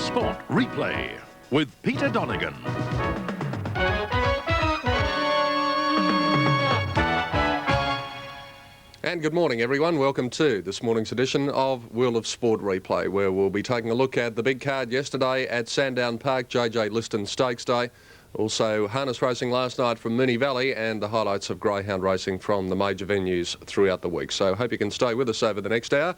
Sport Replay with Peter Donegan. And good morning, everyone. Welcome to this morning's edition of World of Sport Replay, where we'll be taking a look at the big card yesterday at Sandown Park, JJ Liston Stakes Day. Also harness racing last night from Moonee Valley and the highlights of greyhound racing from the major venues throughout the week. So hope you can stay with us over the next hour.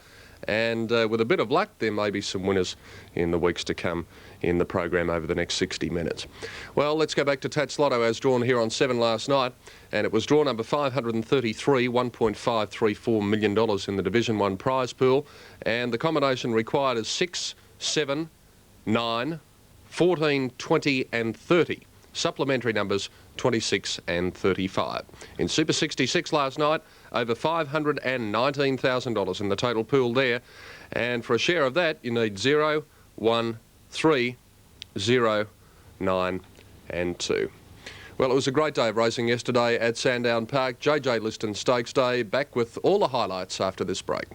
And with a bit of luck, there may be some winners in the weeks to come in the program over the next 60 minutes. Well, let's go back to Tats Lotto as drawn here on 7 last night. And it was draw number 533, $1.534 million in the Division 1 prize pool. And the combination required is 6, 7, 9, 14, 20 and 30. Supplementary numbers 26 and 35. In Super 66 last night, over $519,000 in the total pool there. And for a share of that, you need 0, 1, 3, 0, 9 and 2. Well, it was a great day of racing yesterday at Sandown Park, JJ Liston Stakes Day. Back with all the highlights after this break.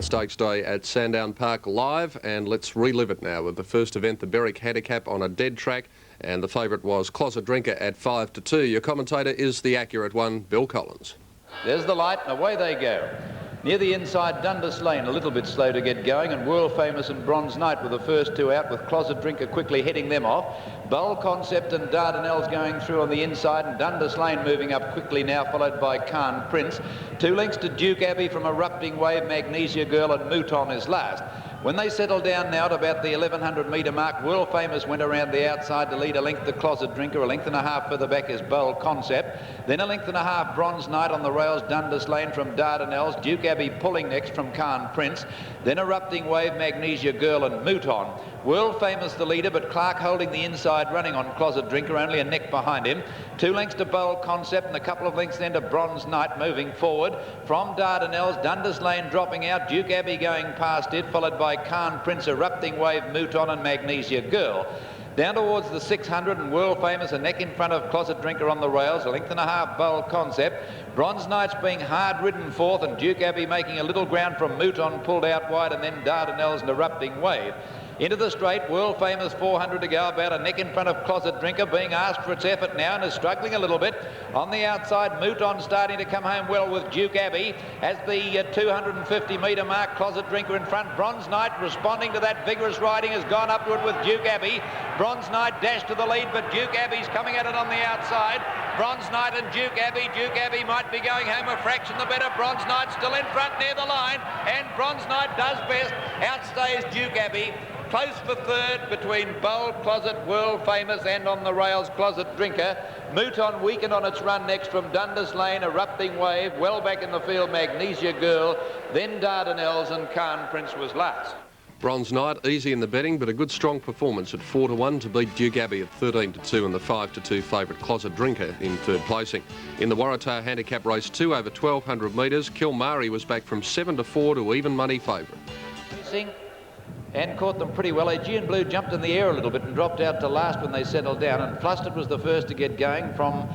Stakes Day at Sandown Park live, and let's relive it now with the first event, the Berwick Handicap on a dead track, and the favourite was Closet Drinker at 5 to 2. Your commentator is the accurate one, Bill Collins. There's the light and away they go. Near the inside, Dundas Lane a little bit slow to get going, and World Famous and Bronze Knight were the first two out, with Closet Drinker quickly heading them off. Bowl Concept and Dardanelles going through on the inside, and Dundas Lane moving up quickly now, followed by Khan Prince. 2 lengths to Duke Abbey from Erupting Wave, Magnesia Girl and Mouton is last. When they settle down now at about the 1100 metre mark, World Famous went around the outside to lead a length to Closet Drinker. A length and a half further back is Bowl Concept. Then a length and a half Bronze Knight on the rails, Dundas Lane from Dardanelles. Duke Abbey pulling next from Khan Prince. Then Erupting Wave, Magnesia Girl and Mouton. World Famous the leader, but Clark holding the inside, running on Closet Drinker, only a neck behind him. 2 lengths to Bowl Concept and a couple of lengths then to Bronze Knight moving forward. From Dardanelles, Dundas Lane dropping out, Duke Abbey going past it, followed by Khan Prince, Erupting Wave, Mouton and Magnesia Girl. Down towards the 600 and World Famous, a neck in front of Closet Drinker on the rails, a length and a half Bowl Concept. Bronze Knight's being hard ridden fourth, and Duke Abbey making a little ground from Mouton, pulled out wide, and then Dardanelles and Erupting Wave. Into the straight, World Famous 400 to go, about a neck in front of Closet Drinker, being asked for its effort now and is struggling a little bit. On the outside, Mouton starting to come home well with Duke Abbey. As the 250 metre mark, Closet Drinker in front. Bronze Knight responding to that vigorous riding has gone upward with Duke Abbey. Bronze Knight dashed to the lead, but Duke Abbey's coming at it on the outside. Bronze Knight and Duke Abbey. Duke Abbey might be going home a fraction the better. Bronze Knight still in front near the line, and Bronze Knight does best. Outstays Duke Abbey. Close for third between Bowl, Closet, World Famous and on the rails Closet Drinker. Mouton weakened on its run next from Dundas Lane, Erupting Wave, well back in the field Magnesia Girl, then Dardanelles and Khan Prince was last. Bronze Knight easy in the betting, but a good strong performance at 4 to 1 to beat Duke Abbey at 13 to 2 and the 5 to 2 favourite Closet Drinker in third placing. In the Waratah Handicap Race 2 over 1200 metres, Kilmari was back from 7 to 4 to even money favourite. And caught them pretty well. Aegean Blue jumped in the air a little bit and dropped out to last when they settled down, and Flustered was the first to get going, from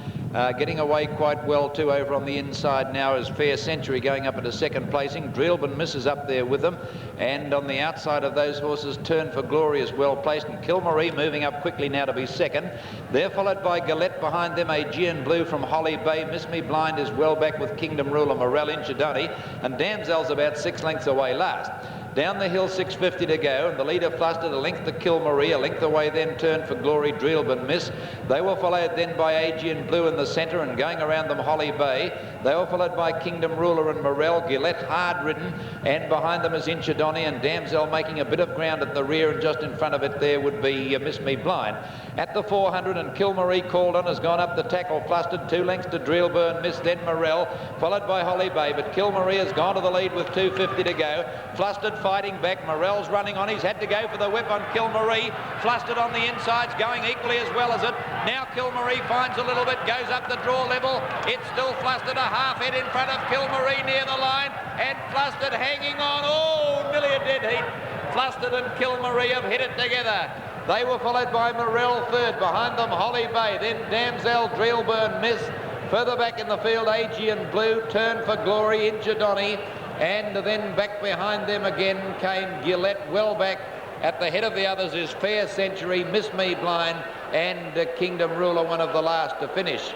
getting away quite well too over on the inside now is Fair Century going up into second placing. Dreelban misses up there with them, and on the outside of those horses, Turn for Glory is well placed, and Kilmarie moving up quickly now to be second. They're followed by Galette behind them, Aegean Blue from Holly Bay. Miss Me Blind is well back with Kingdom Ruler, Morel Inchidoni, and Damsel's about 6 lengths away last. Down the hill, 650 to go, and the leader Flustered, a length to Kilmarie, a length away then Turn for Glory, Dreelban Miss. They were followed then by Aegean Blue in the centre, and going around them Holly Bay. They were followed by Kingdom Ruler and Morel. Gillette hard ridden, and behind them is Inchidoni, and Damsel making a bit of ground at the rear, and just in front of it there would be Miss Me Blind. At the 400, and Kilmarie called on, has gone up the tackle. Flustered, 2 lengths to Dreelburn Miss, then Morel, followed by Holly Bay, but Kilmarie has gone to the lead with 250 to go. Flustered fighting back, Morel's running on, he's had to go for the whip on Kilmarie. Flustered on the insides, going equally as well as it. Now Kilmarie finds a little bit, goes up the draw level. It's still Flustered, a half head in front of Kilmarie near the line, and Flustered hanging on. Oh, nearly a dead heat. Flustered and Kilmarie have hit it together. They were followed by Morel third, behind them Holly Bay, then Damsel, Dreelburn Miss, Further back in the field, Aegean Blue, Turn for Glory, Injadoni, and then back behind them again came Gillette. Well back at the head of the others is Fair Century, Miss Me Blind, and Kingdom Ruler, one of the last to finish.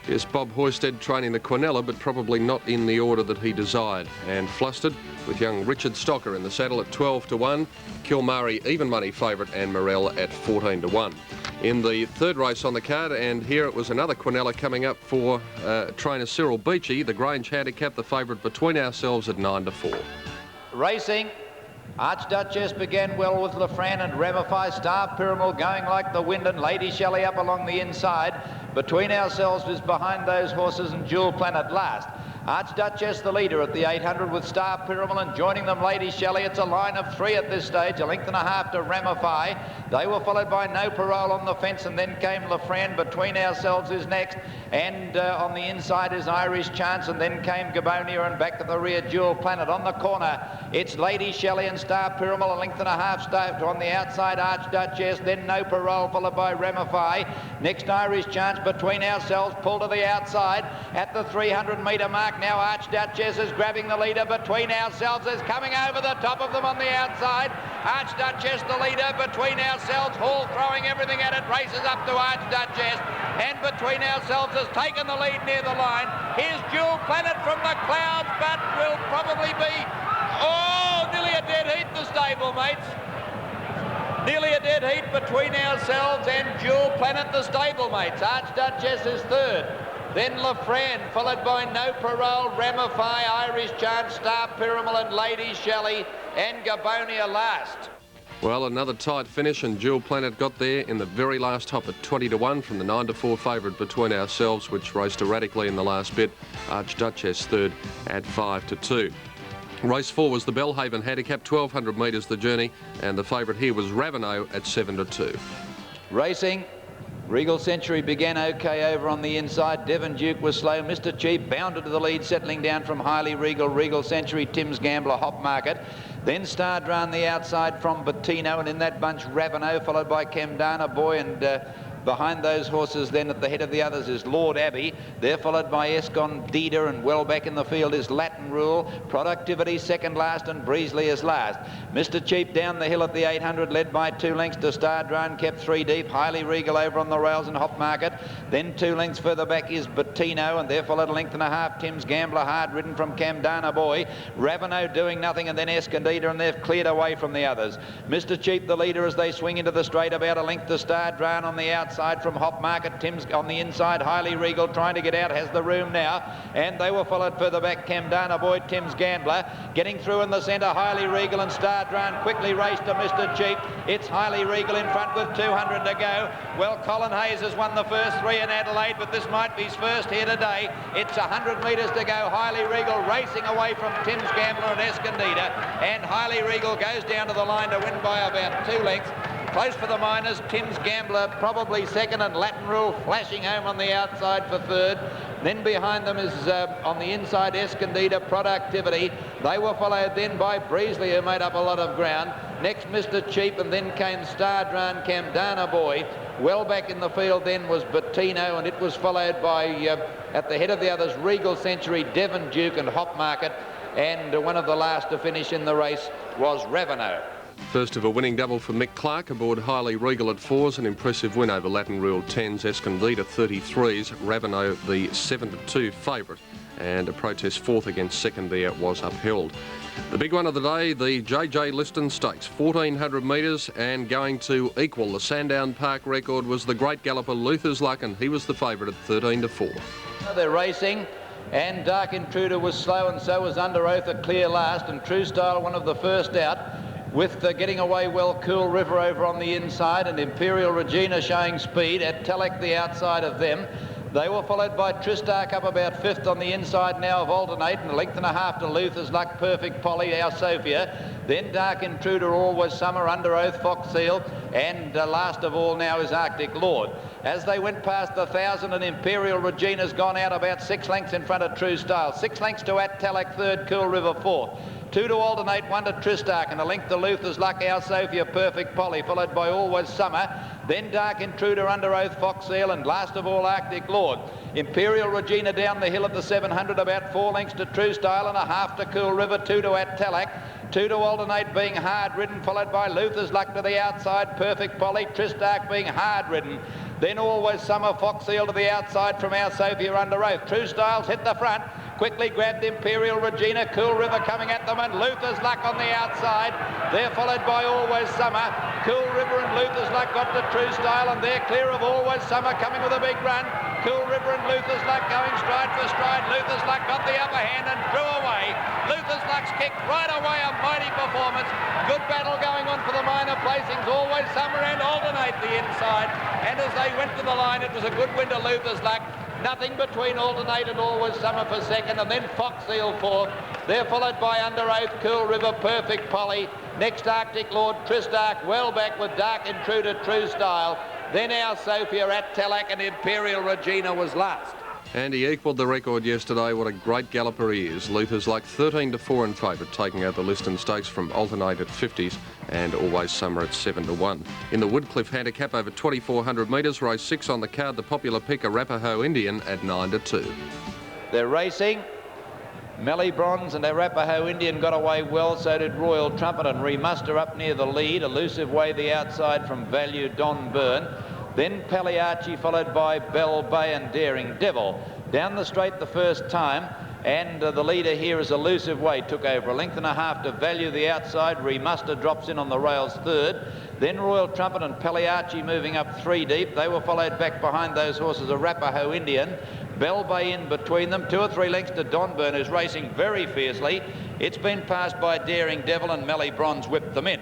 Yes, Bob Hoysted training the Quinella, but probably not in the order that he desired. And flustered with young Richard Stocker in the saddle at 12-1, Kilmari even money favourite, and Morel at 14-1. In the third race on the card, and here it was another Quinella coming up for trainer Cyril Beachy. The Grange Handicap, the favourite Between Ourselves at 9-4. Racing. Archduchess began well with Lafran and Ramify. Star Pyramid going like the wind, and Lady Shelley up along the inside. Between Ourselves is behind those horses, and Jewel Planet last. Archduchess the leader at the 800 with Star Pyramid, and joining them Lady Shelley. It's a line of 3 at this stage, a length and a half to Ramify. They were followed by No Parole on the fence, and then came Lafran. Between Ourselves is next, and on the inside is Irish Chance, and then came Gabonia, and back at the rear Jewel Planet. On the corner it's Lady Shelley and Star Pyramid, a length and a half start. On the outside Archduchess, then No Parole followed by Ramify. Next Irish Chance. Between Ourselves pulled to the outside at the 300 metre mark. Now Archduchess is grabbing the leader. Between Ourselves is coming over the top of them on the outside. Archduchess the leader. Between Ourselves, Hall throwing everything at it, races up to Archduchess, and Between Ourselves has taken the lead near the line. Here's Jewel Planet from the clouds, but will probably be, nearly a dead heat, the stable mates. Nearly a dead heat Between Ourselves and Jewel Planet, the stable mates. Archduchess is third. Then Lafran, followed by No Parole, Ramify, Irish Chance, Star Pyramid, and Lady Shelley, and Gabonia last. Well, another tight finish, and Jewel Planet got there in the very last hop at 20-1 from the 9-4 favourite Between Ourselves, which raced erratically in the last bit. Archduchess third at 5-2. Race 4 was the Bellhaven Handicap, 1,200 metres the journey, and the favourite here was Raveneau at 7-2. Racing. Regal Century began okay over on the inside. Devon Duke was slow. Mr. Cheap bounded to the lead, settling down from Highly Regal. Regal Century, Tim's Gambler, Hop Market. Then Star on the outside from Bettino, and in that bunch Raveneau, followed by Camdana Boy, and behind those horses then at the head of the others is Lord Abbey. They're followed by Escondida, and well back in the field is Latin Rule. Productivity second last, and Breesley is last. Mr. Cheap down the hill at the 800, led by 2 lengths to Star Drone, kept 3 deep. Highly Regal over on the rails and Hop Market. Then 2 lengths further back is Bettino, and they're followed a length and a half. Tim's Gambler, hard ridden from Camdana Boy. Raveneau doing nothing, and then Escondida, and they've cleared away from the others. Mr. Cheap the leader as they swing into the straight, about a length to Star Drone on the outside from Hop Market. Tim's on the inside. Highly Regal trying to get out, has the room now, and they were followed further back. Camdana Boy, Tim's Gambler getting through in the centre. Highly Regal and Star Drone quickly raced to Mr. Cheap. It's Highly Regal in front with 200 to go. Well, Colin Hayes has won the first 3 in Adelaide, but this might be his first here today. It's 100 metres to go. Highly Regal racing away from Tim's Gambler and Escondida, and Highly Regal goes down to the line to win by about 2 lengths. Close for the minors, Tim's Gambler probably second, and Latin Rule flashing home on the outside for third. Then behind them is on the inside Escondida, Productivity. They were followed then by Breesley, who made up a lot of ground. Next Mr. Cheap, and then came Star Drone, Camdana Boy. Well back in the field then was Bettino, and it was followed by, at the head of the others, Regal Century, Devon Duke and Hop Market. And one of the last to finish in the race was Raveneau. First of a winning double for Mick Clark aboard Highly Regal at 4s, an impressive win over Latin Rule 10s, Escondida 33s, Raveneau the 7-2 favourite, and a protest 4th against second there was upheld. The big one of the day, the JJ Liston Stakes, 1,400 metres, and going to equal the Sandown Park record was the great galloper Luther's Luck, and he was the favourite at 13-4. They're racing, and Dark Intruder was slow, and so was Under Oath a clear last, and True Style one of the first out, with getting away well Cool River over on the inside, and Imperial Regina showing speed. At Telek the outside of them. They were followed by Tristark up about 5th on the inside now of Alternate, and a length and a half to Luther's Luck, Perfect Polly, Our Sophia. Then Dark Intruder, Always Summer, Under Oath, Fox Seal, and last of all now is Arctic Lord. As they went past the 1,000, and Imperial Regina's gone out about 6 lengths in front of True Style. 6 lengths to At Telek, 3rd, Cool River 4th. 2 to Alternate, 1 to Tristark, and a length to Luther's Luck, Our Sophia, Perfect Polly, followed by Always Summer. Then Dark Intruder, Under Oath, Fox Seal, and last of all Arctic Lord. Imperial Regina down the hill at the 700, about 4 lengths to True Style and a half to Cool River, 2 to Attalac, 2 to Alternate being hard ridden, followed by Luther's Luck to the outside, Perfect Polly, Tristark being hard ridden. Then Always Summer, Foxfield to the outside from Our Sophia Under Oath. True Styles hit the front, quickly grabbed Imperial Regina, Cool River coming at them, and Luther's Luck on the outside. They're followed by Always Summer. Cool River and Luther's Luck got to True Style, and they're clear of Always Summer coming with a big run. Cool River and Luther's Luck going stride for stride. Luther's Luck got the upper hand and drew away. Luther's Luck's kicked right away, a mighty performance. Good battle going on for the minor placings. Always Summer and Alternate the inside. And as they went to the line, it was a good win to Luther's Luck. Nothing between Alternate and Always Summer for second, and then Foxfield fourth. They're followed by Under Oath, Cool River, Perfect Polly. Next Arctic Lord, Tristark, well back with Dark and True to True Style. Then Our Sophia at Talac, and Imperial Regina was last. And he equalled the record yesterday. What a great galloper he is. Luther's Luck 13 to 4 in favourite, taking out the Liston Stakes from Alternate at 50s and Always Summer at 7 to 1. In the Woodcliff handicap over 2,400 metres, race 6 on the card, the popular pick Arapaho Indian at 9 to 2. They're racing. Melly Bronze and Arapaho Indian got away well, so did Royal Trumpet, and Remuster up near the lead. Elusive Way the outside from Value Don Byrne. Then Pagliacci followed by Bell Bay and Daring Devil. Down the straight the first time, and the leader here is Elusive Way, took over 1.5 lengths to Value the outside. Remuster drops in on the rails third. Then Royal Trumpet and Pagliacci moving up 3 deep. They were followed back behind those horses, Arapaho Indian. Bell Bay in between them, 2 or 3 lengths to Don Byrne, who's racing very fiercely. It's been passed by Daring Devil, and Melly Bronze whipped them in.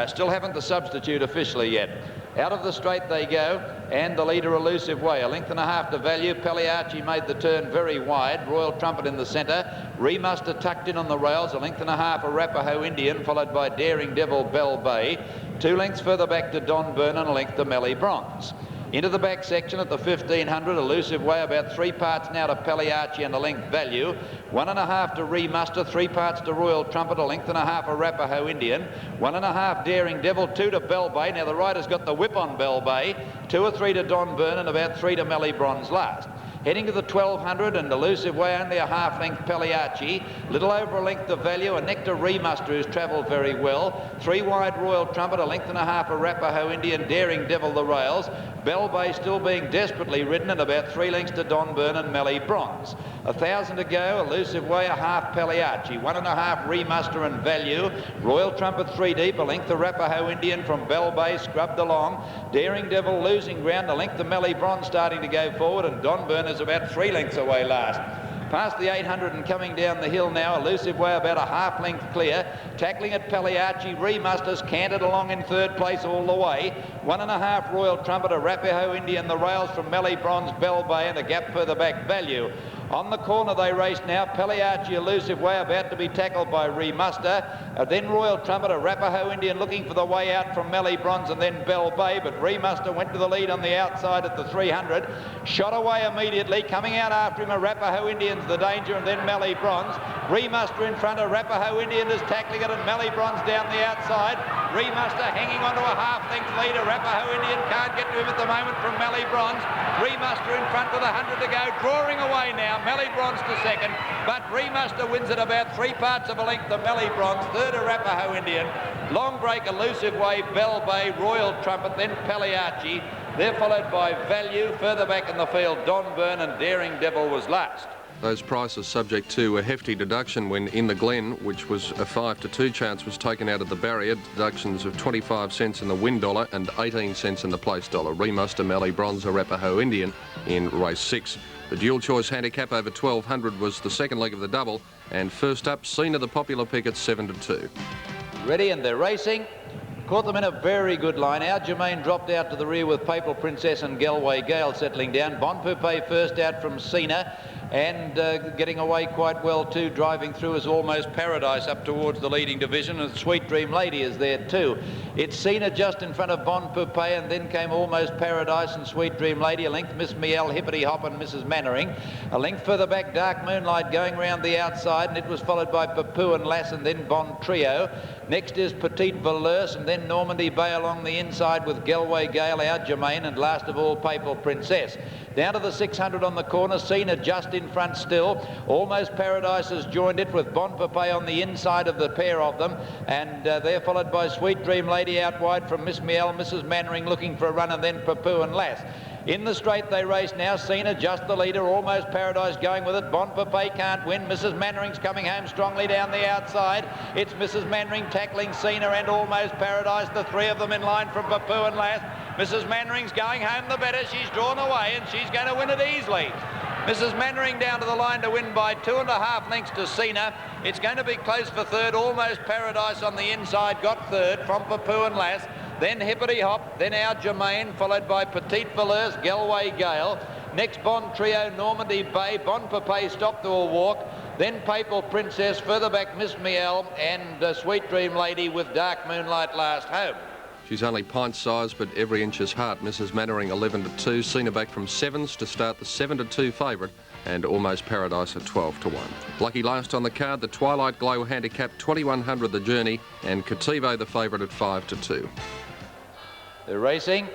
Still haven't the substitute officially yet. Out of the straight they go, and the leader Elusive Way, 1.5 lengths to Value. Pagliacci made the turn very wide. Royal Trumpet in the centre. Remuster tucked in on the rails, 1.5 lengths Arapaho Indian, followed by Daring Devil, Bell Bay. 2 lengths further back to Don Byrne, and 1 length to Melly Bronze. Into the back section at the 1,500, Elusive Way, about 3 parts now to Pagliacci and 1 length Value. 1.5 to Remuster, 3 parts to Royal Trumpet, 1.5 lengths Arapaho Indian. 1.5 Daring Devil, 2 to Bell Bay. Now the rider's got the whip on Bell Bay. 2 or 3 to Don Byrne, and about 3 to Melly Bronze last. Heading to the 1,200, and Elusive Way only a 1/2 length Pagliacci. Little over 1 length of Value, and Nectar Remuster, who's travelled very well. 3 wide Royal Trumpet, 1.5 lengths Arapaho Indian, Daring Devil the rails. Bell Bay still being desperately ridden, and about 3 lengths to Don Byrne and Melly Bronze. 1,000 to go, Elusive Way, a 1/2 Pagliacci, 1.5 Remuster and Value. Royal Trumpet 3 deep, 1 length Arapaho Indian from Bell Bay, scrubbed along. Daring Devil losing ground, 1 length to Melly Bronze starting to go forward, and Don Byrne is about 3 lengths away last. Past the 800 and coming down the hill now, Elusive Way about a 1/2 length clear. Tackling at Pagliacci, Remusters cantered along in 3rd place all the way. 1.5 Royal Trumpet, Arapaho Indian, the rails from Melly Bronze, Bell Bay, and a gap further back Value. On the corner they race now, Pagliacci, Elusive Way about to be tackled by Remuster. Then Royal Trumpet, Arapaho Indian looking for the way out from Melly Bronze, and then Bell Bay, but Remuster went to the lead on the outside at the 300. Shot away immediately, coming out after him, Arapaho Indian's the danger, and then Melly Bronze. Remuster in front, Arapaho Indian is tackling it, and Melly Bronze down the outside. Remuster hanging onto a 1/2 length lead. Arapaho Indian can't get to him at the moment from Melly Bronze. Remuster in front with 100 to go, drawing away now. Melly Bronze to second, but Remuster wins it about 3 parts of a length to Melly Bronze. Third Arapaho Indian. Long break, Elusive Way, Bell Bay, Royal Trumpet, then Pagliacci. They're followed by Value. Further back in the field, Don Byrne, and Daring Devil was last. Those prices subject to a hefty deduction when In the Glen, which was a 5 to 2 chance, was taken out of the barrier. Deductions of 25 cents in the win dollar and 18 cents in the place dollar. Remuster, Melly Bronze, Arapaho Indian in race 6. The dual choice handicap over 1,200 was the second leg of the double, and first up, Cena the popular pick at 7 to 2. Ready, and they're racing. Caught them in a very good line. Our Germain dropped out to the rear with Papal Princess and Galway Gale settling down. Bon Poupée first out from Cena, and getting away quite well too, driving through is Almost Paradise up towards the leading division, and Sweet Dream Lady is there too. It's Cena just in front of Bon Poupée, and then came Almost Paradise and Sweet Dream Lady. A length Miss Miel, Hippity Hop and Mrs Mannering. A length further back Dark Moonlight going round the outside, and it was followed by Papou and Lass, and then Bon Trio. Next is Petite Valeurs, and then Normandy Bay along the inside with Galway Gale, Our Germain, and last of all Papal Princess. Down to the 600 on the corner. Cena just in front still. Almost Paradise has joined it with Bon Papay on the inside of the pair of them. And they're followed by Sweet Dream Lady out wide from Miss Miel. Mrs. Mannering looking for a run, and then Papoo and Lass. In the straight they race now. Cena just the leader. Almost Paradise going with it. Bon Papay can't win. Mrs. Mannering's coming home strongly down the outside. It's Mrs. Mannering tackling Cena and Almost Paradise. The three of them in line from Papoo and Lass. Mrs. Mannering's going home the better. She's drawn away and she's going to win it easily. Mrs. Mannering down to the line to win by 2.5 lengths to Cena. It's going to be close for third. Almost Paradise on the inside got third from Papoo and Lass. Then Hippity Hop, then Our Germain, followed by Petite Valeurs, Galway Gale. Next Bond Trio, Normandy Bay, Bon Papay stopped to a walk. Then Papal Princess, further back Miss Miel and Sweet Dream Lady with Dark Moonlight last home. She's only pint size, but every inch is heart. Mrs. Mannering 11-2, Cena back from 7s to start the 7-2 favourite, and Almost Paradise at 12-1. Lucky last on the card, the Twilight Glow handicap 2100 the journey, and Cativo the favourite at 5-2. They're racing.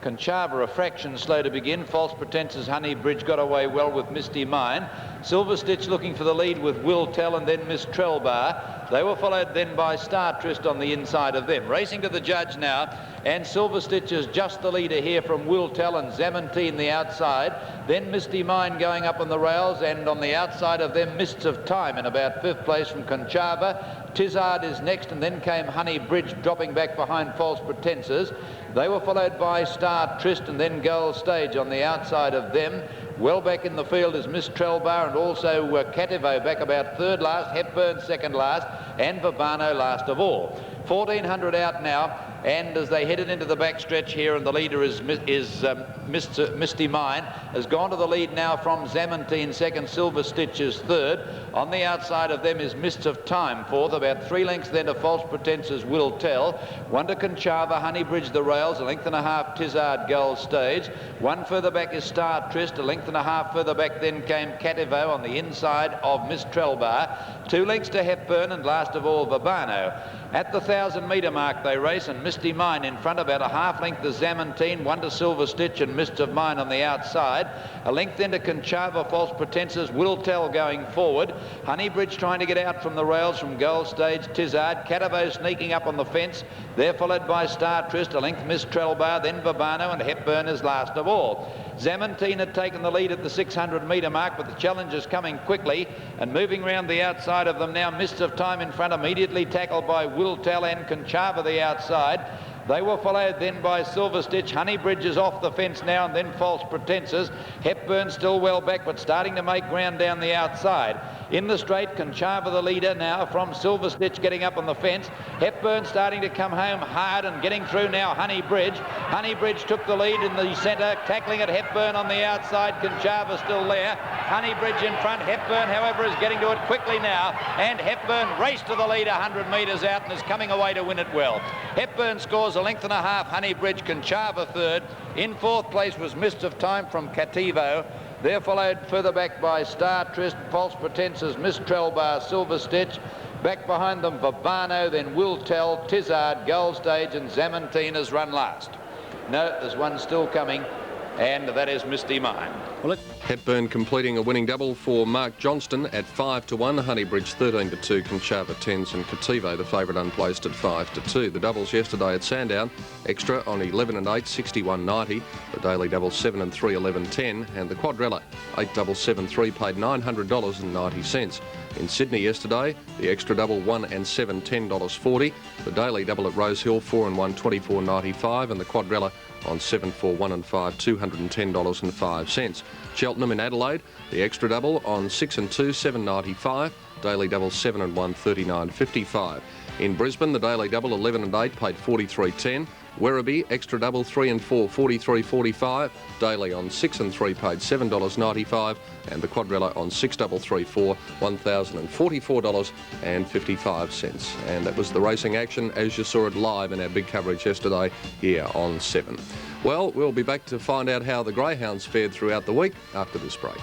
Conchava a fraction slow to begin. False Pretences Honey Bridge got away well with Misty Mine. Silver Stitch looking for the lead with Will Tell and then Miss Trellbar. They were followed then by Star Trist on the inside of them. Racing to the judge now, and Silver Stitch is just the leader here from Will Tell and Zamantine the outside. Then Misty Mine going up on the rails, and on the outside of them Mists of Time in about 5th place from Conchava. Tizard is next, and then came Honey Bridge dropping back behind False Pretences. They were followed by Star Trist and then Gold Stage on the outside of them. Well back in the field is Miss Trellbar, and also Cativo back about third last, Hepburn second last, and Verbano last of all. 1400 out now, and as they headed into the backstretch here, and the leader is Misty Mine, has gone to the lead now from Zamantine second, Silver Stitch is third. On the outside of them is Mists of Time fourth, about 3 lengths then to False Pretences Will Tell. 1 to Conchava, Honeybridge the rails, 1.5 Tizard Gold Stage. 1 further back is Star Trist, 1.5 further back then came Cativo on the inside of Miss Trellbar. 2 lengths to Hepburn, and last of all Verbano. At the 1,000-metre mark they race, and Misty Mine in front, about a half length to Zamantine, 1 to Silver Stitch and Mists of Mine on the outside. A length then to Conchava, False Pretences, Will Tell going forward. Honeybridge trying to get out from the rails from Gold Stage, Tizard. Cativo sneaking up on the fence. They're followed by Star Trist, a length Miss Trellbar, then Verbano, and Hepburn is last of all. Zamantine had taken the lead at the 600-metre mark, but the challengers coming quickly and moving round the outside of them now. Mists of Time in front, immediately tackled by Will Tell and Conchava the outside. They were followed then by Silver Stitch. Honeybridge is off the fence now, and then False Pretences. Hepburn still well back, but starting to make ground down the outside. In the straight, Conchava the leader now from Silver Stitch getting up on the fence. Hepburn starting to come home hard and getting through now Honeybridge. Honeybridge took the lead in the centre, tackling at Hepburn on the outside. Conchava still there. Honeybridge in front. Hepburn, however, is getting to it quickly now, and Hepburn raced to the lead 100 metres out and is coming away to win it well. Hepburn scores 1.5 lengths, Honeybridge, Conchava third. In 4th place was Mist of Time from Cativo. They're followed further back by Star Trist, False Pretences, Miss Trellbar, Silver Stitch. Back behind them, Verbano, then Will Tell, Tizard, Gold Stage, and Zamantine has run last. No, there's one still coming, and that is Misty Mine. Hepburn completing a winning double for Mark Johnston at 5-1, Honeybridge 13-2, Conchava 10s, and Cativo the favourite unplaced at 5-2. The doubles yesterday at Sandown, extra on 11 and 8, 61.90. The daily double 7 and 3, 11.10, and the quadrella 8 double 7 3 paid $900.90. In Sydney yesterday, the extra double 1 and 7 $10.40. The daily double at Rosehill 4 and 1 24.95, and the quadrella on 7 4 1 and 5 $210.05. Cheltenham in Adelaide, the extra double on 6 and 2 $7.95. Daily double 7 and 1 $39.55. In Brisbane, the daily double 11 and 8 paid $43.10. Werribee, extra double 3 and 4 $43.45. Daily on 6 and 3 paid $7.95, and the quadrella on 6 double 3 4 $1,044.55. And that was the racing action as you saw it live in our big coverage yesterday here on 7. Well, we'll be back to find out how the greyhounds fared throughout the week after this break.